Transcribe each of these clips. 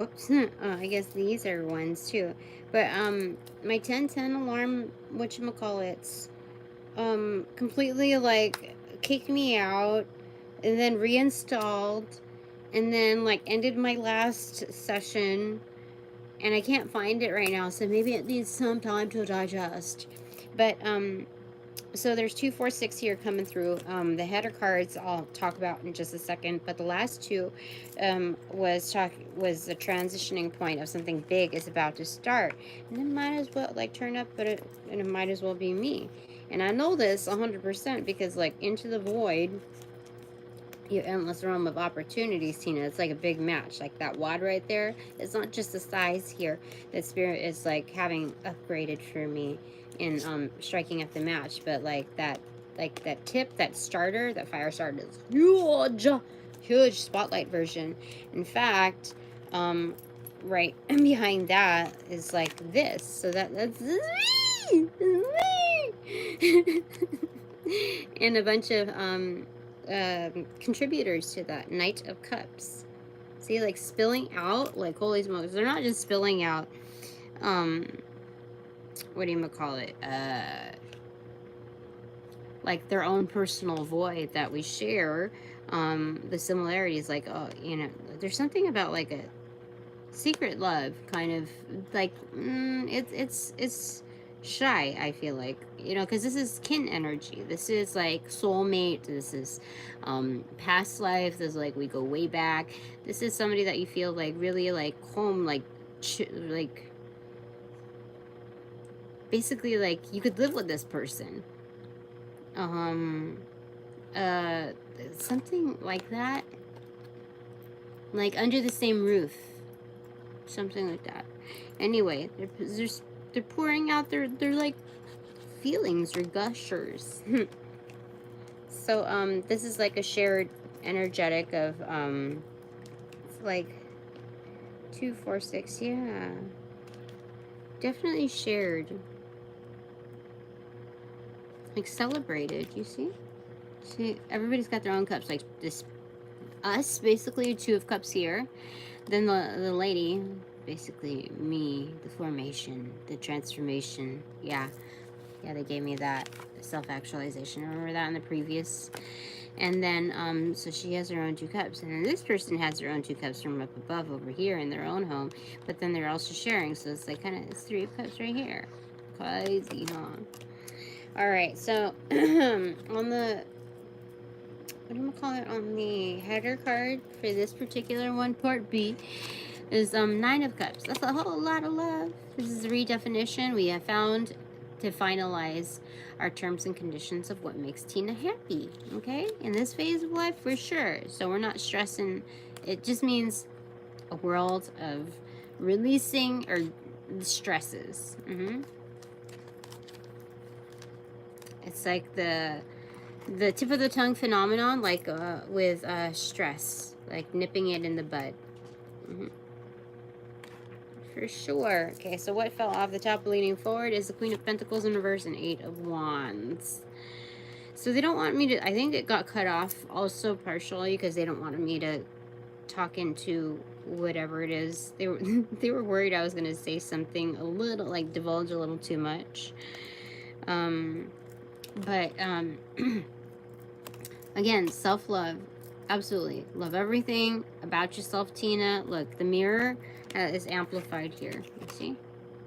Oops. Oh, I guess these are ones too. But my 1010 alarm, whatchamacallits, completely like kicked me out and then reinstalled and then like ended my last session, and I can't find it right now, so maybe it needs some time to digest. But so there's 246 here coming through. The header cards I'll talk about in just a second, but the last two was the transitioning point of something big is about to start, and it might as well like turn up, and it might as well be me. And I know this 100% because like Into the Void, your endless realm of opportunities, Tina. It's like a big match, like that wad right there. It's not just the size here that Spirit is like having upgraded for me in striking up the match, but like that tip, that starter, that fire starter is huge spotlight version. In fact, right behind that is like this. So that's me. And a bunch of contributors to that. Knight of Cups. See, like spilling out, like holy smokes. They're not just spilling out, what do you call it? Like their own personal void that we share. The similarities, like, oh, you know, there's something about like a secret love, kind of like, it's shy, I feel like, you know, because this is kin energy, this is like soulmate, this is past life, this is like we go way back, this is somebody that you feel like really like home, like like basically like you could live with this person, um uh something like that, like under the same roof, something like that. Anyway, they're pouring out their like feelings or gushers. So this is like a shared energetic of it's like 246, yeah, definitely shared, like celebrated. You see, everybody's got their own cups, like this, us basically, two of cups here, then the lady, basically me, the formation, the transformation. Yeah, they gave me that self-actualization. Remember that in the previous? And then, so she has her own two cups. And then this person has their own two cups from up above over here in their own home. But then they're also sharing. So it's like kind of, it's three cups right here. Crazy, huh? All right, so on the, what do you call it, on the header card for this particular one, part B, is 9 of Cups. That's a whole lot of love. This is a redefinition. We have found to finalize our terms and conditions of what makes Tina happy, okay? In this phase of life, for sure. So we're not stressing. It just means a world of releasing or stresses. It's like the tip of the tongue phenomenon, like with stress, like nipping it in the bud. For sure. Okay, so what fell off the top leaning forward is the Queen of Pentacles in reverse and 8 of Wands. So they don't want me to, I think it got cut off also partially because they don't want me to talk into whatever it is. They were they were worried I was going to say something a little, like divulge a little too much. But again, self-love. Absolutely. Love everything about yourself, Tina. Look, the mirror is amplified here. You see?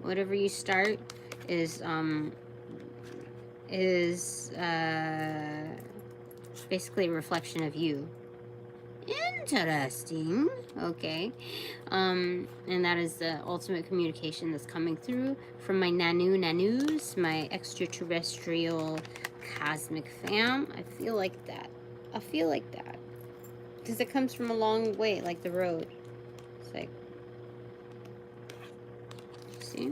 Whatever you start is basically a reflection of you. Interesting. Okay. And that is the ultimate communication that's coming through from my nanus, my extraterrestrial cosmic fam. I feel like that. I feel like that. Because it comes from a long way, like the road. It's like, see?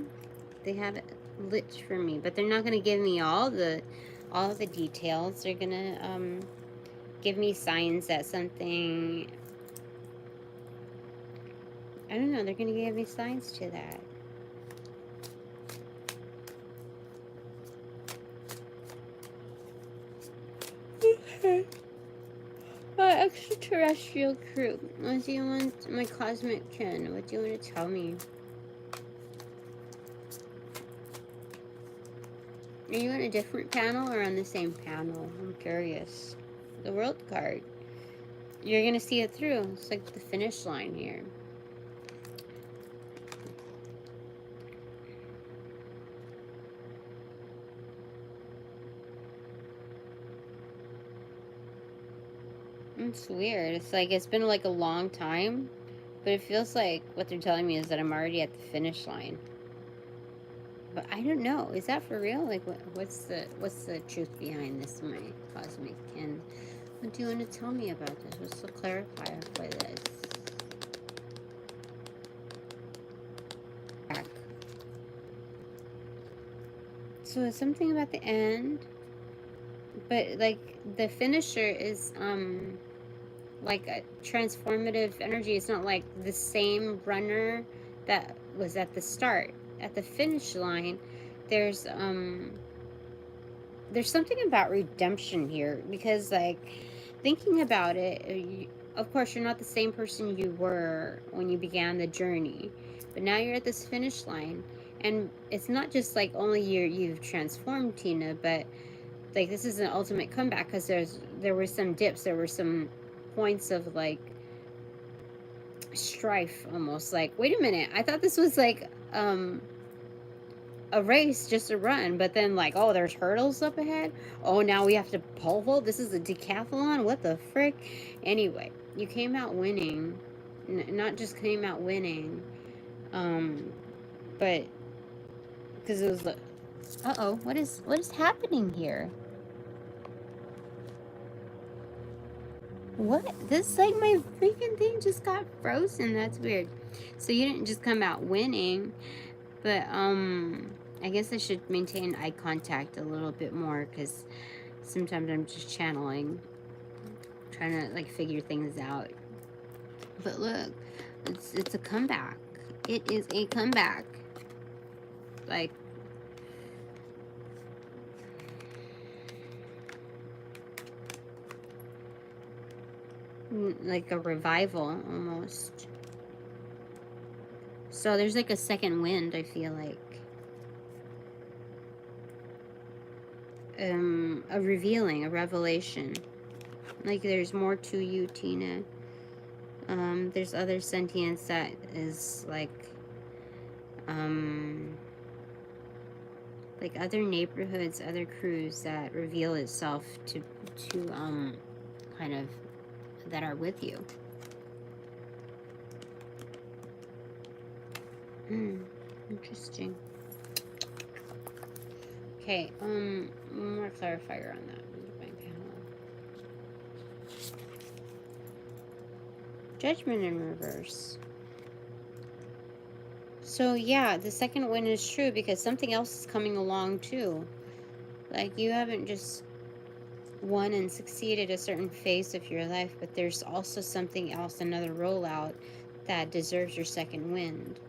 They have it lit for me, but they're not going to give me all the details. They're going to give me signs that something, I don't know, they're going to give me signs to that. Okay. My terrestrial crew, what do you want, my cosmic kin? What do you want to tell me? Are you on a different panel or on the same panel? I'm curious. The world card. You're going to see it through. It's like the finish line here. It's weird. It's like it's been like a long time, but it feels like what they're telling me is that I'm already at the finish line. But I don't know. Is that for real? Like, what's the truth behind this, my cosmic kin? What do you want to tell me about this? What's the clarifier for this? Back. So it's something about the end, but like the finisher is like a transformative energy. It's not like the same runner that was at the start. At the finish line, there's something about redemption here, because like thinking about it, of course you're not the same person you were when you began the journey, but now you're at this finish line, and it's not just like only you've transformed, Tina, but like this is an ultimate comeback, because there were some dips, there were some points of like strife, almost like, wait a minute, I thought this was like a race, just a run, but then like, oh, there's hurdles up ahead, oh, now we have to pole vault, this is a decathlon, what the frick. Anyway, you came out winning, not just came out winning, but because it was uh-oh, what is happening here? What? This, like, my freaking thing just got frozen. That's weird. So you didn't just come out winning, but, I guess I should maintain eye contact a little bit more, because sometimes I'm just channeling, trying to, like, figure things out. But look, it's a comeback. It is a comeback. Like, a revival almost. So there's like a second wind, I feel like. A revealing, a revelation. Like there's more to you, Tina. There's other sentience that is like other neighborhoods, other crews that reveal itself to kind of, that are with you. Interesting. Okay, one more clarifier on that. Judgment in reverse. So yeah, the second one is true, because something else is coming along too. Like, you haven't just won and succeeded a certain phase of your life, but there's also something else, another rollout that deserves your second wind.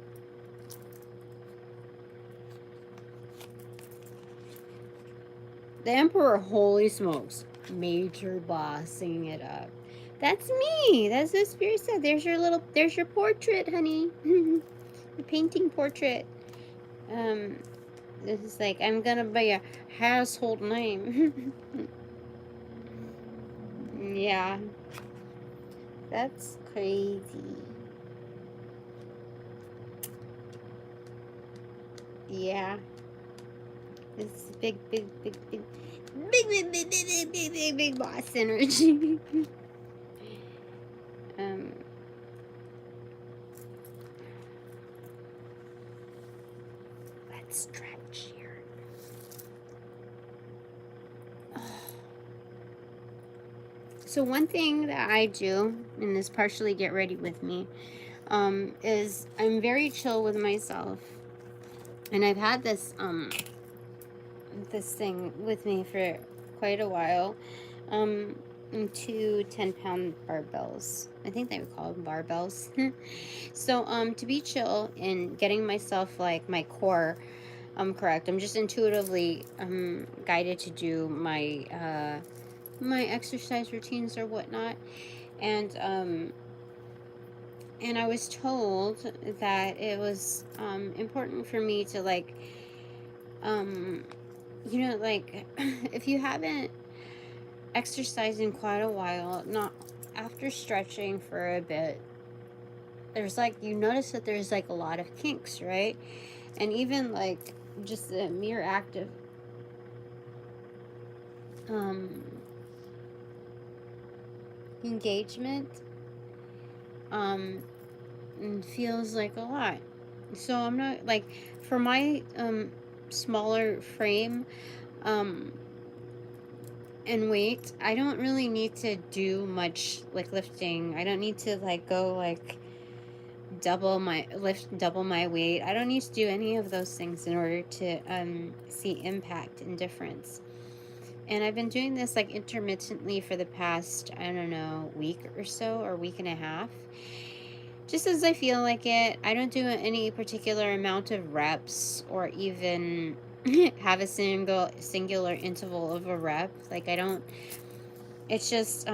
The Emperor, holy smokes, major boss, singing it up. That's me. That's what Spirit said. There's your portrait, honey. The painting portrait. This is like, I'm gonna be a household name. Yeah. That's crazy. Yeah. It's big boss energy. Let's stretch here. So one thing that I do in this partially get ready with me, is I'm very chill with myself. And I've had this thing with me for quite a while. 2 10-pound barbells. I think they would call them barbells. So to be chill and getting myself, like, my core correct, I'm just intuitively guided to do my my exercise routines or whatnot. And I was told that it was important for me to like, you know, like if you haven't exercised in quite a while, not after stretching for a bit, there's like, you notice that there's like a lot of kinks, right? And even like just the mere act of engagement feels like a lot. So I'm not like, for my smaller frame and weight, I don't really need to do much like lifting. I don't need to like go like double my weight. I don't need to do any of those things in order to see impact and difference. And I've been doing this like intermittently for the past, I don't know, week or so, or week and a half, just as I feel like it. I don't do any particular amount of reps or even have a singular interval of a rep. Like I don't, it's just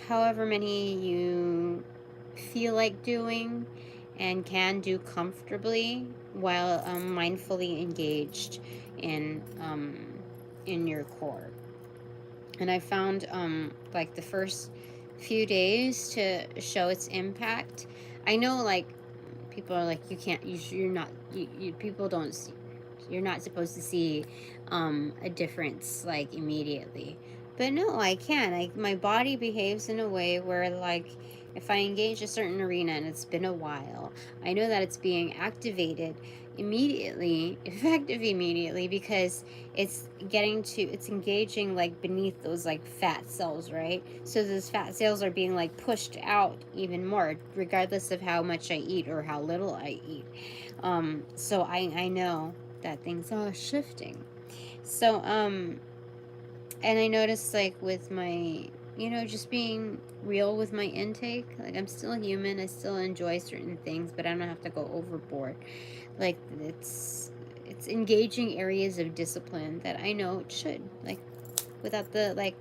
however many you feel like doing and can do comfortably while mindfully engaged in your core. And I found like the first few days to show its impact. I know like people are like, you can't, you're not, people don't see, you're not supposed to see a difference like immediately. But no, I can. My body behaves in a way where like if I engage a certain arena and it's been a while, I know that it's being activated immediately, effective immediately, because it's engaging like beneath those like fat cells, right? So those fat cells are being like pushed out even more, regardless of how much I eat or how little I eat. So I know that things are shifting. So and I noticed like with my, you know, just being real with my intake, like I'm still human, I still enjoy certain things, but I don't have to go overboard. Like it's engaging areas of discipline that I know it should, like without the like,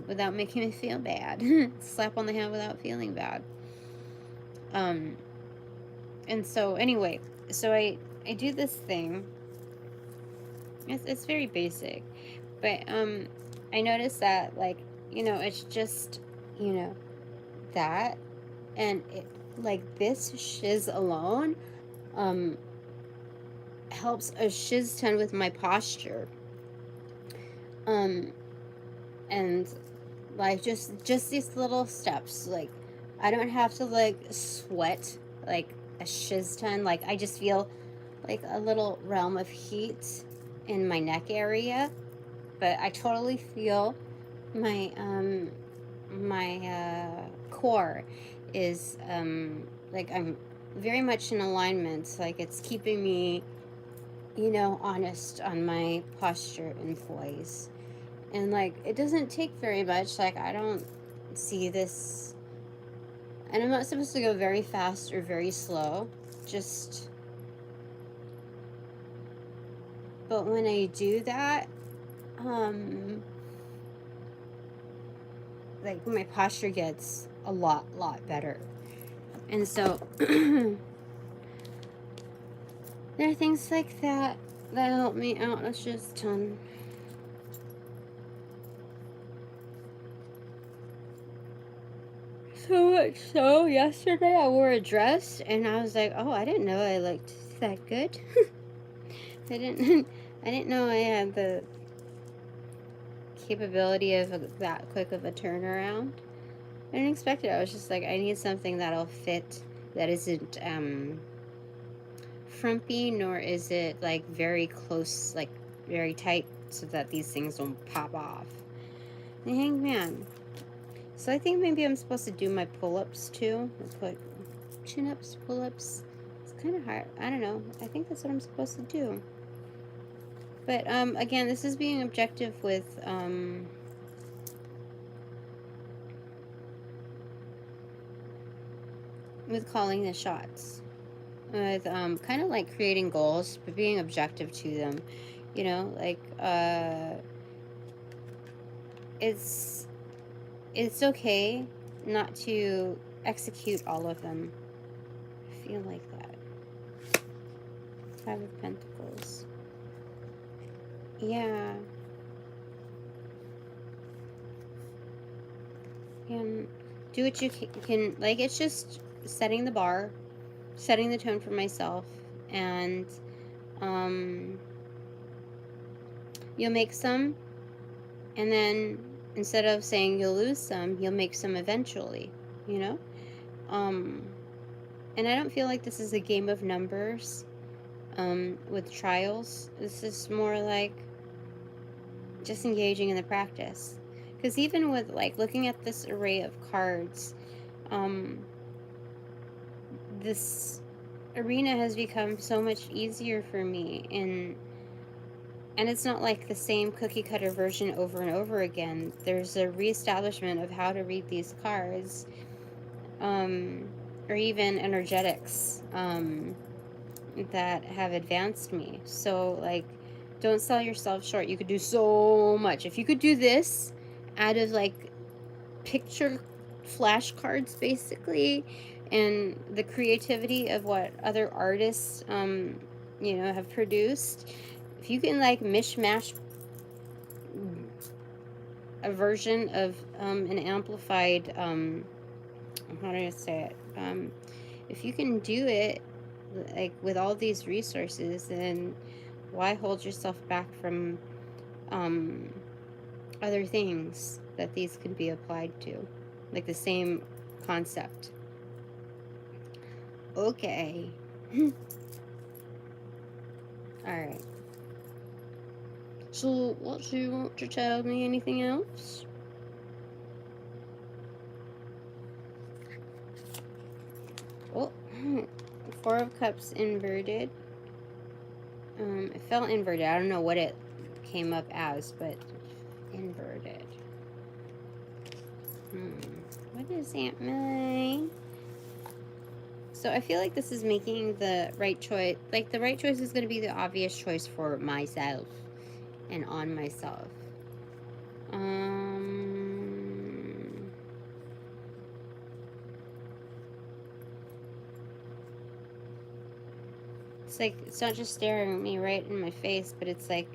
without making me feel bad. Slap on the hand without feeling bad. And so anyway, so I do this thing. It's very basic, but I noticed that like, you know, it's just, you know, that, and it, like this shiz alone helps a shiz ton with my posture. And like just these little steps, like I don't have to like sweat like a shiz ton. Like I just feel like a little realm of heat in my neck area, but I totally feel my core is like I'm very much in alignment. Like it's keeping me, you know, honest on my posture and poise. And like it doesn't take very much. Like I don't see this, and I'm not supposed to go very fast or very slow, just, but when I do that, like my posture gets a lot better. And so there are things like that that help me out. It's just ton. So much so, yesterday I wore a dress and I was like, oh, I didn't know I looked that good. I didn't know I had the capability of that quick of a turnaround. I didn't expect it. I was just like, I need something that'll fit, that isn't frumpy, nor is it like very close, like very tight, so that these things don't pop off. The hangman. So I think maybe I'm supposed to do my pull-ups too. Put chin-ups, pull-ups. It's kind of hard. I don't know. I think that's what I'm supposed to do. But again, this is being objective with calling the shots. With kind of like creating goals, but being objective to them. You know, like it's okay not to execute all of them. I feel like that. Five of Pentacles. Yeah. And do what you can. Like, it's just setting the bar, setting the tone for myself, and you'll make some, and then instead of saying you'll lose some, you'll make some eventually, you know? And I don't feel like this is a game of numbers with trials. This is more like just engaging in the practice. Because even with, like, looking at this array of cards, this arena has become so much easier for me, and it's not like the same cookie cutter version over and over again. There's a reestablishment of how to read these cards, or even energetics that have advanced me. So, like, don't sell yourself short. You could do so much. If you could do this out of, like, picture flashcards, basically, and the creativity of what other artists, you know, have produced, if you can, like, mishmash a version of an amplified, how do I say it? If you can do it, like, with all these resources, then why hold yourself back from other things that these could be applied to? Like the same concept. Okay. Alright. So, what do you want to tell me? Anything else? Oh, Four of Cups inverted. It felt inverted. I don't know what it came up as, but inverted. What is that mean? So I feel like this is making the right choice. Like, the right choice is going to be the obvious choice for myself and on myself. It's like, it's not just staring at me right in my face, but it's like,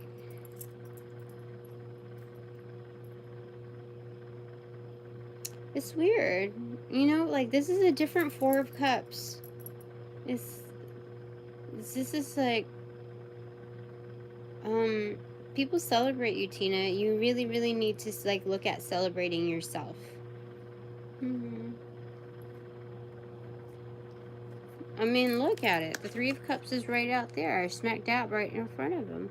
it's weird. You know, like, this is a different Four of Cups. This is like, people celebrate you, Tina. You really, really need to, like, look at celebrating yourself. I mean, look at it. The Three of Cups is right out there, smack dab right in front of him.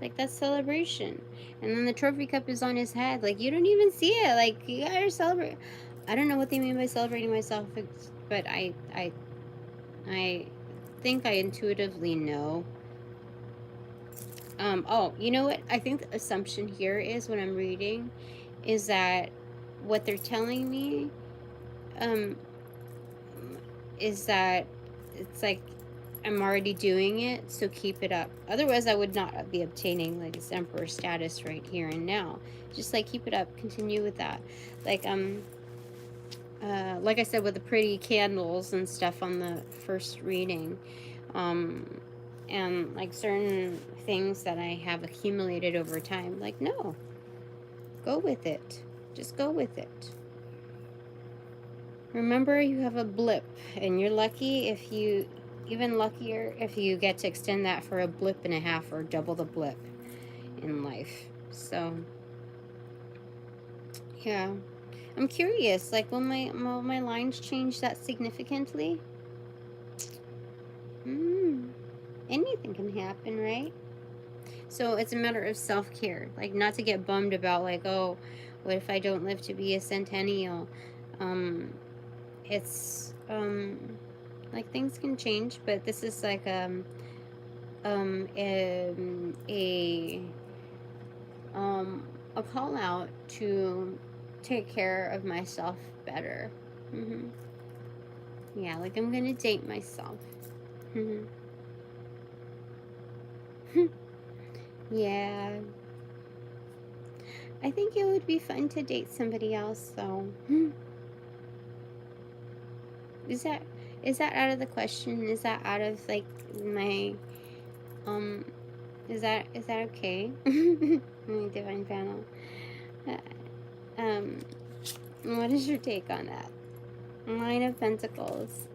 Like, that's celebration. And then the Trophy Cup is on his head. Like, you don't even see it. Like, you gotta celebrate. I don't know what they mean by celebrating myself, but I think I intuitively know. Oh, you know what? I think the assumption here is, when I'm reading, is that what they're telling me, is that it's like, I'm already doing it, so keep it up. Otherwise, I would not be obtaining, like, this Emperor status right here and now. Just, like, keep it up. Continue with that. Like I said, with the pretty candles and stuff on the first reading. And, like, certain things that I have accumulated over time. Like, no. Go with it. Just go with it. Remember, you have a blip, and you're lucky if you, even luckier if you get to extend that for a blip and a half or double the blip in life. So, yeah. I'm curious, like, will my lines change that significantly? Anything can happen, right? So it's a matter of self-care, like, not to get bummed about, like, oh, what if I don't live to be a centennial? It's like, things can change, but this is like a call out to take care of myself better. Yeah, like, I'm gonna date myself. Yeah, I think it would be fun to date somebody else, though. Is that out of the question? Is that out of like my is that okay? My divine panel. Um, what is your take on that? Nine of Pentacles.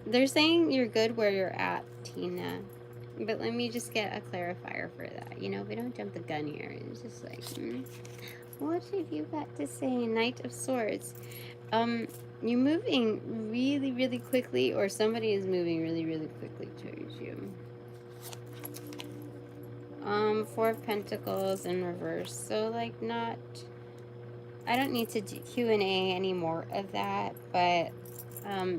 They're saying you're good where you're at, Tina. But let me just get a clarifier for that. You know, we don't jump the gun here. It's just like, what have you got to say? Knight of Swords. You're moving really, really quickly, or somebody is moving really, really quickly towards you. Four of Pentacles in reverse. So, like, not... I don't need to do Q&A any more of that, but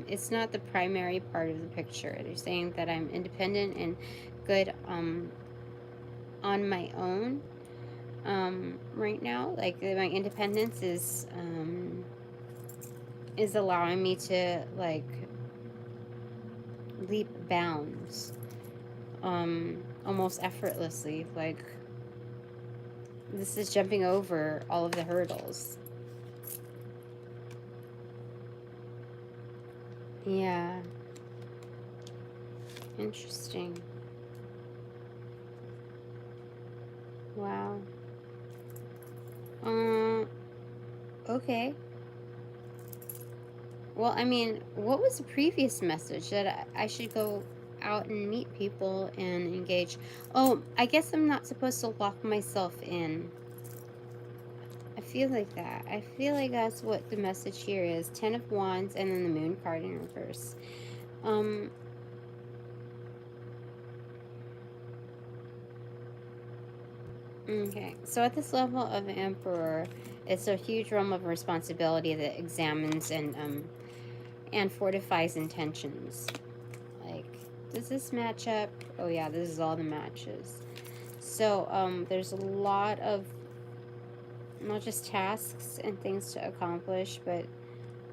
it's not the primary part of the picture. They're saying that I'm independent and good on my own right now. Like, my independence is allowing me to, like, leap bounds almost effortlessly. Like, this is jumping over all of the hurdles. Yeah. Interesting. Wow. Okay. Well, I mean, what was the previous message? That I should go out and meet people and engage? Oh, I guess I'm not supposed to lock myself in. I feel like that. I feel like that's what the message here is. 10 of Wands and then the Moon card in reverse. Okay, so at this level of Emperor, it's a huge realm of responsibility that examines and fortifies intentions. Like, does this match up? Oh yeah, this is all the matches. So there's a lot of not just tasks and things to accomplish, but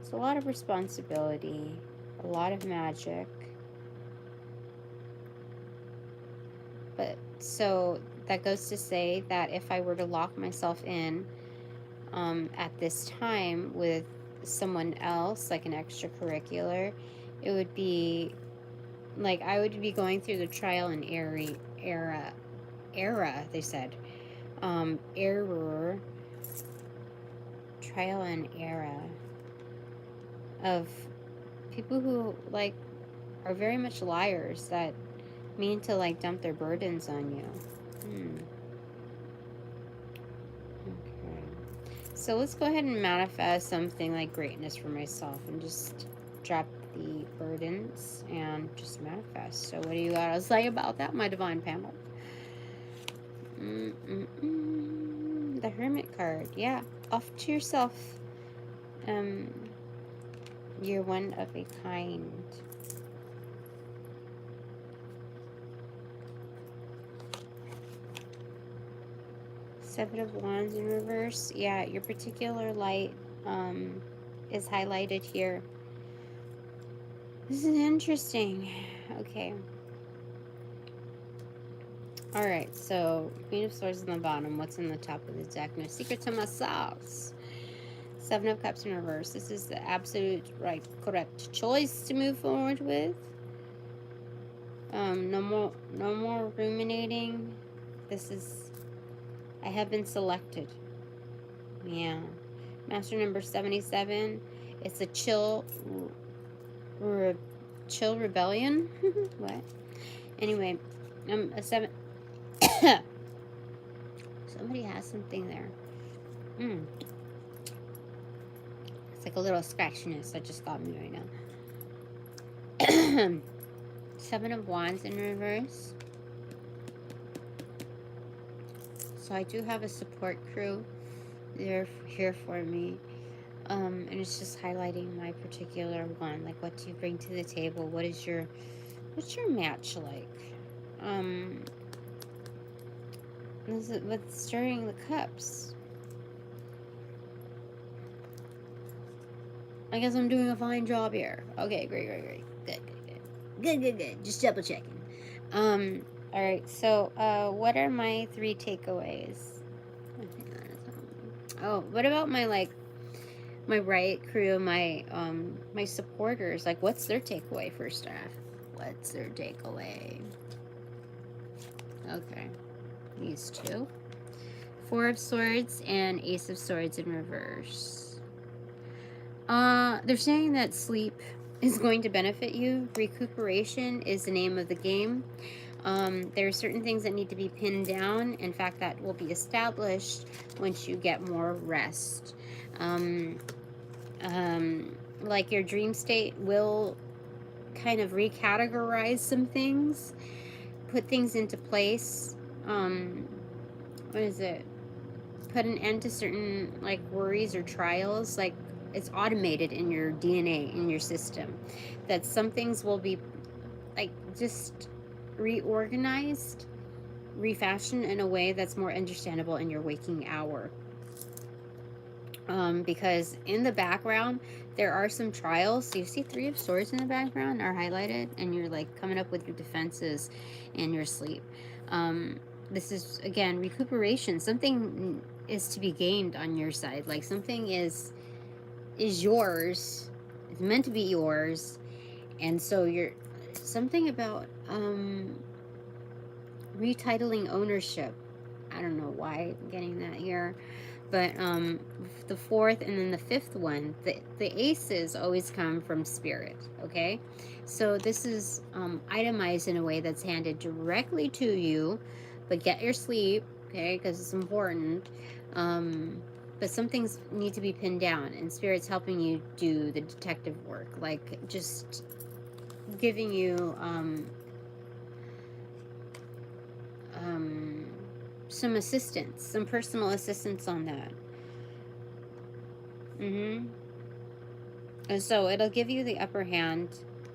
it's a lot of responsibility, a lot of magic. But so that goes to say that if I were to lock myself in at this time with someone else, like an extracurricular, it would be like I would be going through the trial and error, they said. Error, trial and error of people who, like, are very much liars that mean to, like, dump their burdens on you. Okay. So let's go ahead and manifest something like greatness for myself and just drop the burdens and just manifest. So what do you got to say about that, my divine panel? The Hermit card. Yeah. Off to yourself. You're one of a kind. Seven of Wands in reverse. Yeah, your particular light is highlighted here. This is interesting. Okay. Alright, so Queen of Swords in the bottom. What's in the top of the deck? No secret to my sauce. Seven of Cups in reverse. This is the absolute right, correct choice to move forward with. No more ruminating. This is, I have been selected. Yeah. Master number 77. It's a chill rebellion. What? Anyway, a 7. Somebody has something there. It's like a little scratchiness that just got me right now. Seven of Wands in reverse. So I do have a support crew. They're here for me. And it's just highlighting my particular one. Like, what do you bring to the table? What's your match like? This is with stirring the cups. I guess I'm doing a fine job here. Okay, great. Good. Just double checking. Alright, so what are my 3 takeaways? Oh, what about my, like, my right crew, my my supporters, like, what's their takeaway first off? What's their takeaway? Okay, these two. Four of Swords and Ace of Swords in reverse. They're saying that sleep is going to benefit you. Recuperation is the name of the game. There are certain things that need to be pinned down. In fact, that will be established once you get more rest. Like your dream state will kind of recategorize some things, put things into place. What is it? Put an end to certain like worries or trials. Like it's automated in your DNA, in your system, that some things will be like just reorganized, refashioned in a way that's more understandable in your waking hour. Because in the background there are some trials. So you see Three of Swords in the background are highlighted, and you're like coming up with your defenses in your sleep. This is again recuperation. Something is to be gained on your side. Like something is yours. It's meant to be yours, and so you're something about retitling ownership. I don't know why I'm getting that here. But the fourth and then the fifth one, the aces always come from spirit, okay? So this is itemized in a way that's handed directly to you, but get your sleep, okay, because it's important. But some things need to be pinned down, and spirit's helping you do the detective work, like just giving you some assistance, some personal assistance on that. And so it'll give you the upper hand,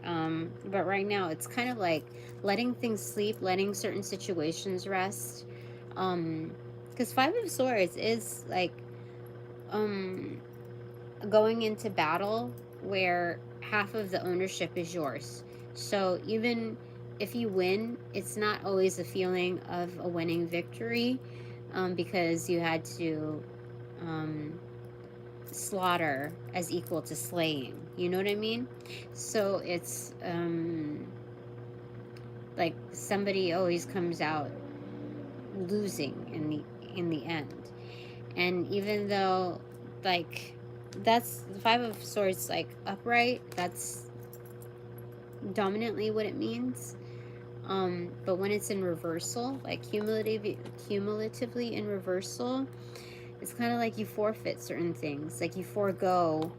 but right now it's kind of like letting things sleep, letting certain situations rest, because Five of Swords is like going into battle where half of the ownership is yours. So even if you win, it's not always a feeling of a winning victory, because you had to slaughter as equal to slaying. You know what I mean? So it's like somebody always comes out losing in the end. And even though like that's the Five of Swords, like upright, that's dominantly what it means. But when it's in reversal, like cumulatively in reversal, it's kind of like you forfeit certain things, like you forego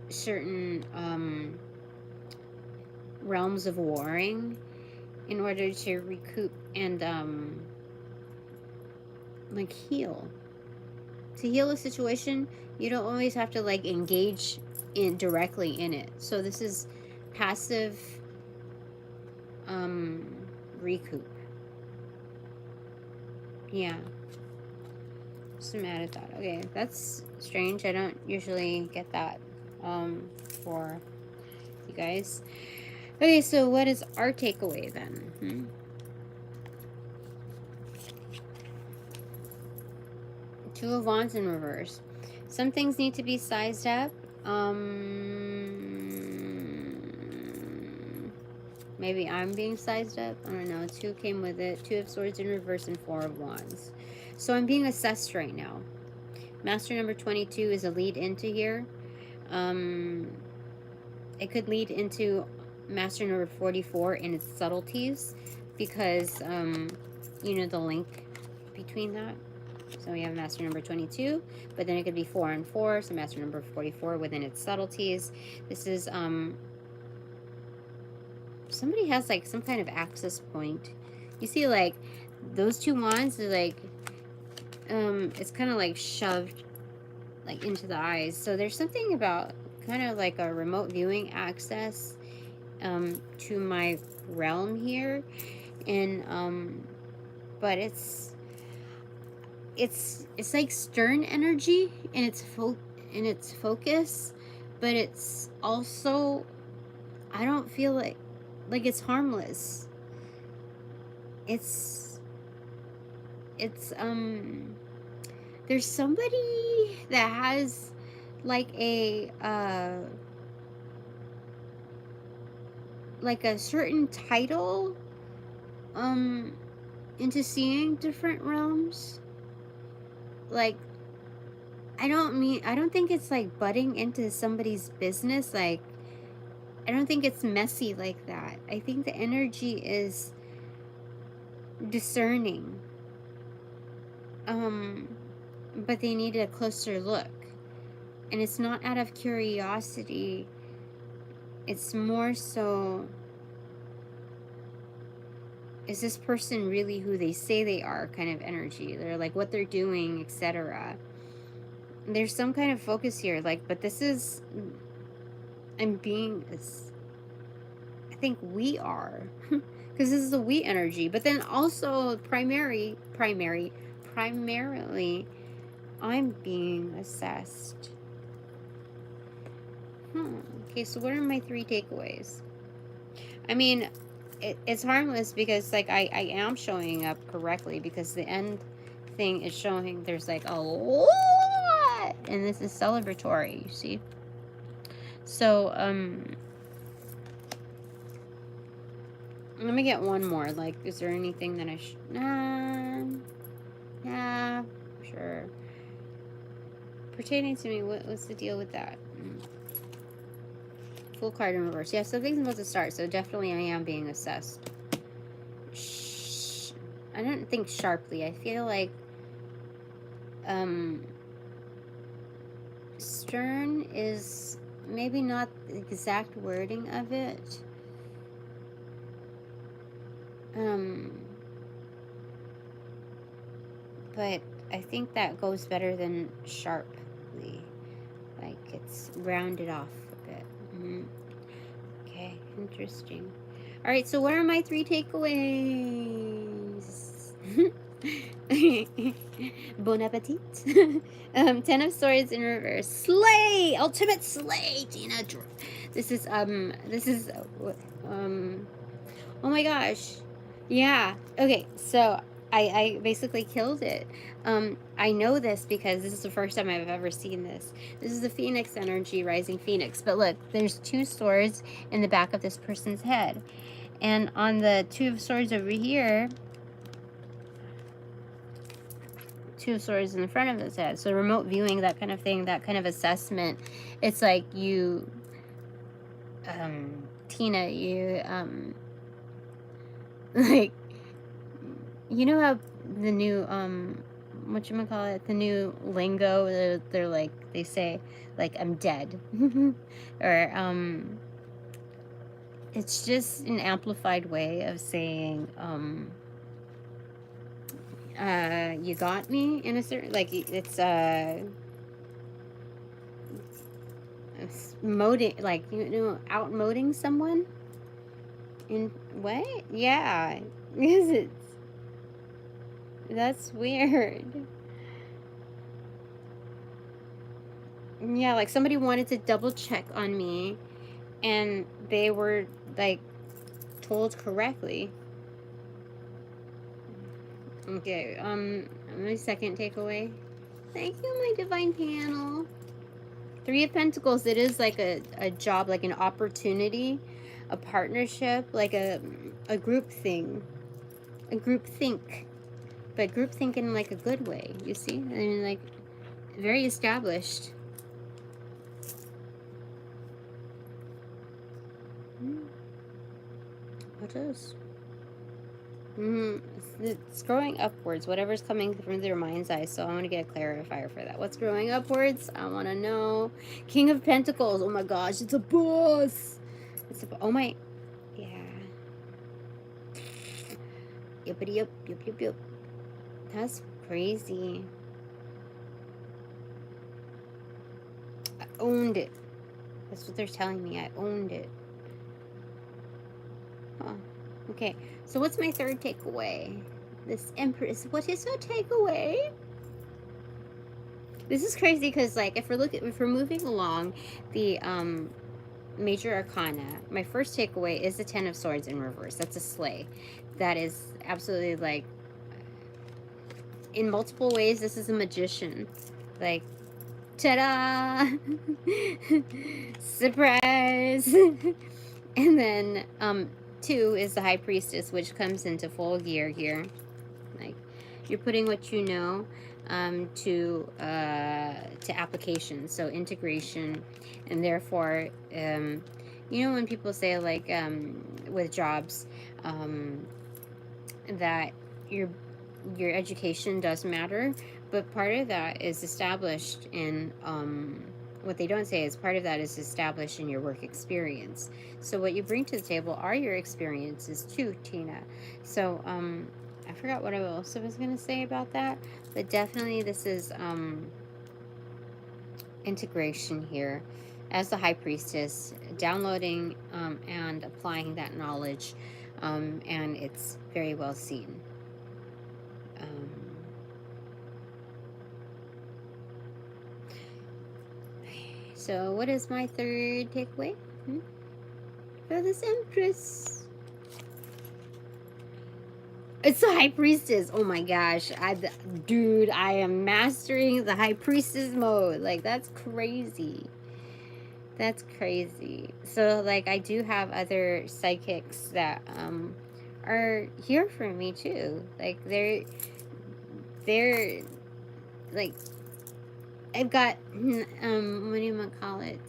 certain realms of warring in order to recoup and like heal. To heal a situation, you don't always have to like engage in directly in it. So this is passive recoup. Yeah. Some added thought. Okay, that's strange. I don't usually get that for you guys. Okay, so what is our takeaway then? Two of Wands in reverse. Some things need to be sized up. Maybe I'm being sized up. I don't know. Two came with it. Two of Swords in reverse and Four of Wands. So I'm being assessed right now. Master number 22 is a lead into here. It could lead into Master number 44 in its subtleties, because you know the link between that. So we have Master number 22, but then it could be 4 and 4, so Master number 44 within its subtleties. This is somebody has like some kind of access point. You see, like those two wands are like it's kind of like shoved like into the eyes. So there's something about kind of like a remote viewing access to my realm here, and but it's like stern energy in its focus, but it's also, I don't feel like it's harmless. It's there's somebody that has like a certain title into seeing different realms. Like, I don't think it's like butting into somebody's business. Like, I don't think it's messy like that. I think the energy is discerning. But they need a closer look. And it's not out of curiosity. It's more so, is this person really who they say they are kind of energy? They're like what they're doing, etc. There's some kind of focus here, like, but this is, I think we are, because this is the we energy, but then also primarily, I'm being assessed. Okay, so what are my 3 takeaways? I mean, it's harmless because, like, I am showing up correctly because the end thing is showing there's, like, a lot, and this is celebratory, you see? So, let me get one more. Like, is there anything that I should... Nah, sure. Pertaining to me, what's the deal with that? Full card in reverse. Yeah, something's about to start, so definitely I am being assessed. I don't think sharply. I feel like stern is maybe not the exact wording of it. But I think that goes better than sharply. Like, it's rounded off a bit. Okay, interesting. All right, so what are my 3 takeaways? Bon appetit. 10 of Swords in reverse. Slay! Ultimate slay, Tina. This is, oh my gosh. Yeah. Okay, so I basically killed it. I know this because this is the first time I've ever seen this. This is the Phoenix energy, Rising Phoenix. But look, there's 2 swords in the back of this person's head. And on the 2 of Swords over here, 2 of Swords in the front of his head. So remote viewing, that kind of thing, that kind of assessment. It's like you, Tina, you, like, you know how the new, whatchamacallit, the new lingo, they're like, they say, like, I'm dead. Or, it's just an amplified way of saying, you got me, in a certain, like, it's moding, like, you know, out-moding someone. In what? Yeah, because it's, that's weird. Yeah, like somebody wanted to double check on me and they were like told correctly. Okay, my second takeaway. Thank you, my divine panel. 3 of Pentacles, it is like a job, like an opportunity, a partnership, like a group thing. A group think. But group think in like a good way, you see? I mean, like, very established. What is? It's growing upwards, whatever's coming from their mind's eye. So I want to get a clarifier for that. What's growing upwards? I want to know. King of Pentacles. Oh my gosh, it's a boss. It's a, oh my, yeah. Yippity yip, yip, yip, yip. That's crazy. I owned it. That's what they're telling me. I owned it. Huh. Okay. So what's my 3rd takeaway? This Empress. What is her takeaway? This is crazy because, like, if we're moving along the major arcana, my first takeaway is the 10 of Swords in reverse. That's a slay. That is absolutely, like, in multiple ways, this is a magician. Like, ta-da! Surprise! And then 2 is the High Priestess, which comes into full gear here. Like, you're putting what you know to application, so integration, and therefore, you know, when people say like with jobs that your education does matter, but part of that is established in what they don't say is part of that is established in your work experience. So what you bring to the table are your experiences too, Tina. So I forgot what else I was going to say about that, but definitely this is integration here as the High Priestess, downloading and applying that knowledge, and it's very well seen. So what is my third takeaway for this Empress? It's the High Priestess. Oh my gosh. Dude, I am mastering the High Priestess mode. Like, that's crazy. That's crazy. So, like, I do have other psychics that are here for me, too. Like, they're like, I've got, what do you call it?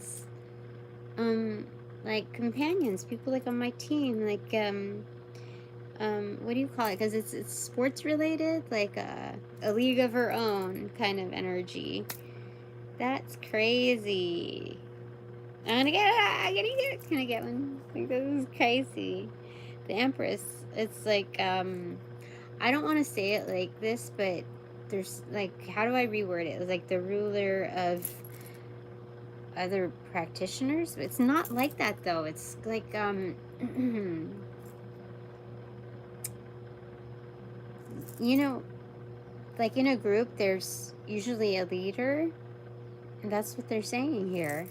Like, companions, people, like, on my team, like, what do you call it? Because it's sports related, like a league of her own kind of energy. That's crazy. I'm gonna get it. Can I get one? Like, this is crazy. The Empress. It's like I don't want to say it like this, but there's like, how do I reword it? It's like the ruler of other practitioners. It's not like that though. It's like you know, like in a group, there's usually a leader, and that's what they're saying here.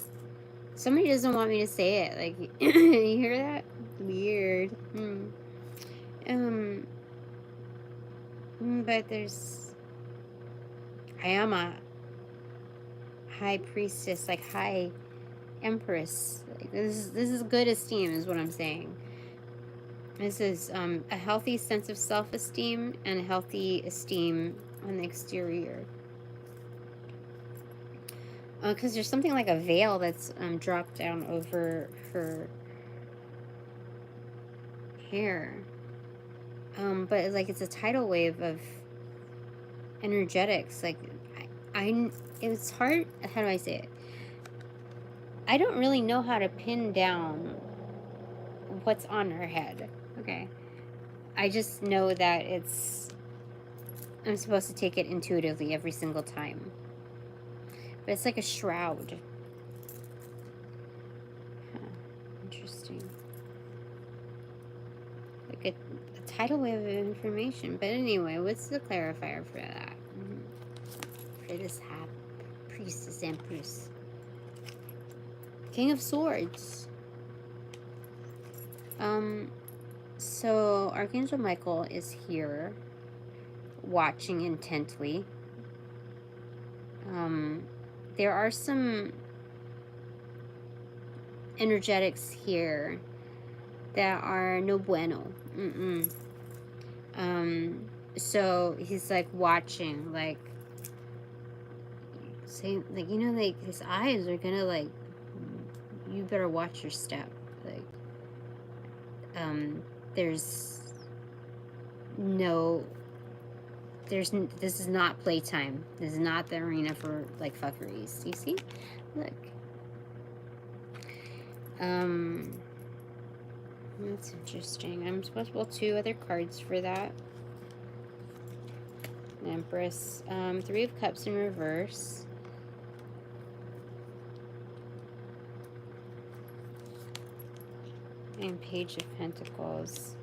Somebody doesn't want me to say it. Like, you hear that? Weird. But there's, I am a High Priestess, like High Empress. Like, this is good esteem, is what I'm saying. This is a healthy sense of self-esteem and a healthy esteem on the exterior. Because there's something like a veil that's dropped down over her hair. But like, it's a tidal wave of energetics. Like, it's hard. How do I say it? I don't really know how to pin down what's on her head. Okay. I just know that I'm supposed to take it intuitively every single time. But it's like a shroud. Huh. Interesting. Like a tidal wave of information. But anyway, what's the clarifier for that? For this Priestess Empress. King of Swords. So Archangel Michael is here, watching intently. There are some energetics here that are no bueno. So he's like watching, like saying, like, you know, like his eyes are gonna like, you better watch your step. Like, this is not playtime. This is not the arena for like fuckeries. You see? Look. That's interesting. I'm supposed to pull 2 other cards for that. Empress. 3 of Cups in reverse. And Page of Pentacles.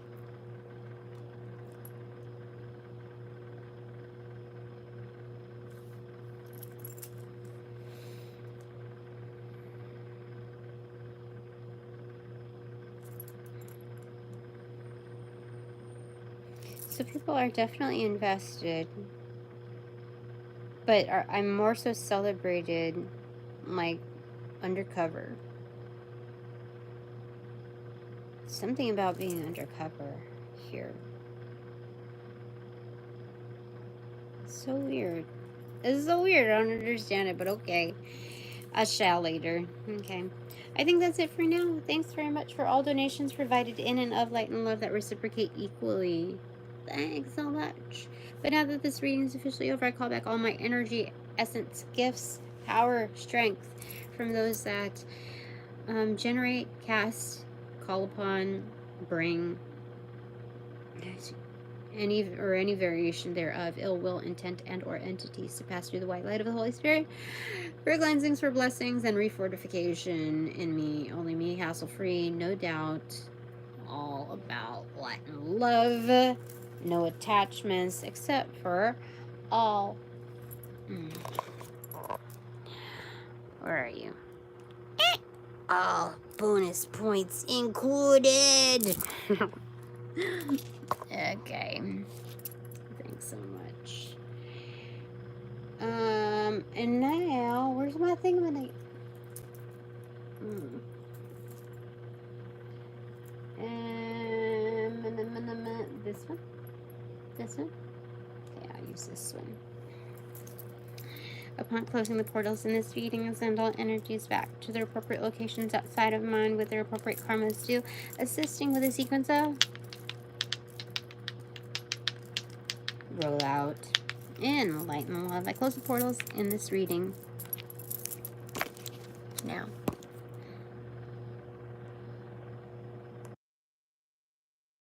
So people are definitely invested. but I'm more so celebrated, like, undercover. Something about being undercover here. So weird. It's so weird. I don't understand it, but okay. I shall later. Okay. I think that's it for now. Thanks very much for all donations provided in and of light and love that reciprocate equally. Thanks so much. But now that this reading is officially over, I call back all my energy, essence, gifts, power, strength from those that generate, cast, call upon, bring, any variation thereof, ill will, intent, and or entities to pass through the white light of the Holy Spirit for cleansings, for blessings, and refortification in me, only me, hassle-free, no doubt, all about light and love, no attachments, except for all, where are you? All bonus points included. Okay. Thanks so much. And now, where's my thing when I... This one? This one? Okay, I'll use this one. Upon closing the portals in this reading, send all energies back to their appropriate locations outside of mine with their appropriate karmas due, assisting with a sequence of roll out in light and love. I close the portals in this reading now.